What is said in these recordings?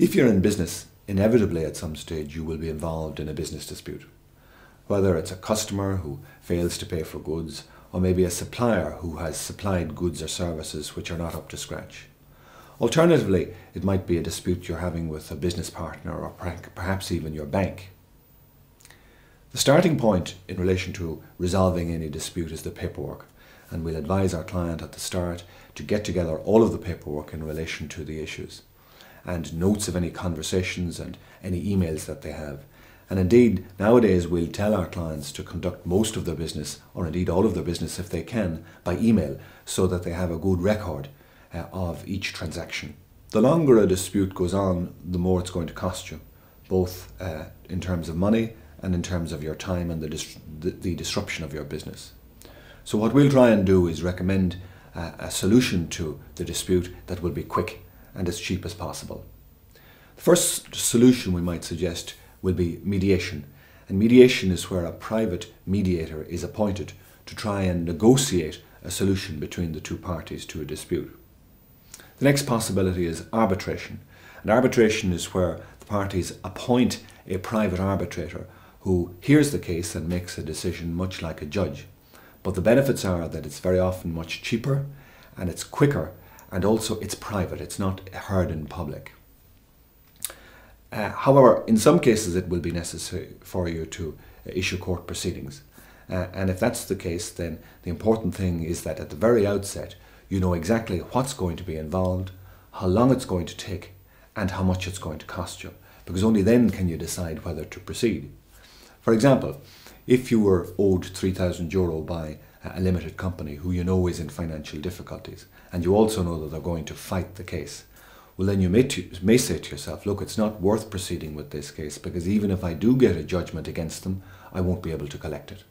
If you're in business, inevitably at some stage you will be involved in a business dispute. Whether it's a customer who fails to pay for goods, or maybe a supplier who has supplied goods or services which are not up to scratch. Alternatively, it might be a dispute you're having with a business partner or perhaps even your bank. The starting point in relation to resolving any dispute is the paperwork, and we'll advise our client at the start to get together all of the paperwork in relation to the issues, and notes of any conversations and any emails that they have. And indeed, nowadays we'll tell our clients to conduct most of their business, or indeed all of their business if they can, by email, so that they have a good record of each transaction. The longer a dispute goes on, the more it's going to cost you, both in terms of money and in terms of your time and the disruption of your business. So what we'll try and do is recommend a solution to the dispute that will be quick and as cheap as possible. The first solution we might suggest will be mediation. And mediation is where a private mediator is appointed to try and negotiate a solution between the two parties to a dispute. The next possibility is arbitration. And arbitration is where the parties appoint a private arbitrator who hears the case and makes a decision much like a judge. But the benefits are that it's very often much cheaper and it's quicker, and also it's private, it's not heard in public. However, in some cases it will be necessary for you to issue court proceedings. And if that's the case, then the important thing is that at the very outset you know exactly what's going to be involved, how long it's going to take, and how much it's going to cost you, because only then can you decide whether to proceed. For example, if you were owed €3,000 by a limited company who you know is in financial difficulties, and you also know that they're going to fight the case, well then you may say to yourself, look, it's not worth proceeding with this case, because even if I do get a judgment against them, I won't be able to collect it.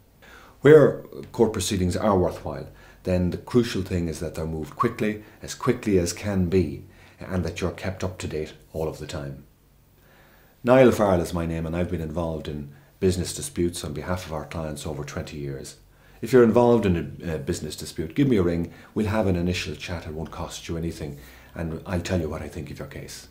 Where court proceedings are worthwhile, then the crucial thing is that they're moved quickly as can be, and that you're kept up to date all of the time. Niall Farrell is my name, and I've been involved in business disputes on behalf of our clients over 20 years. If you're involved in a business dispute, give me a ring, we'll have an initial chat, it won't cost you anything, and I'll tell you what I think of your case.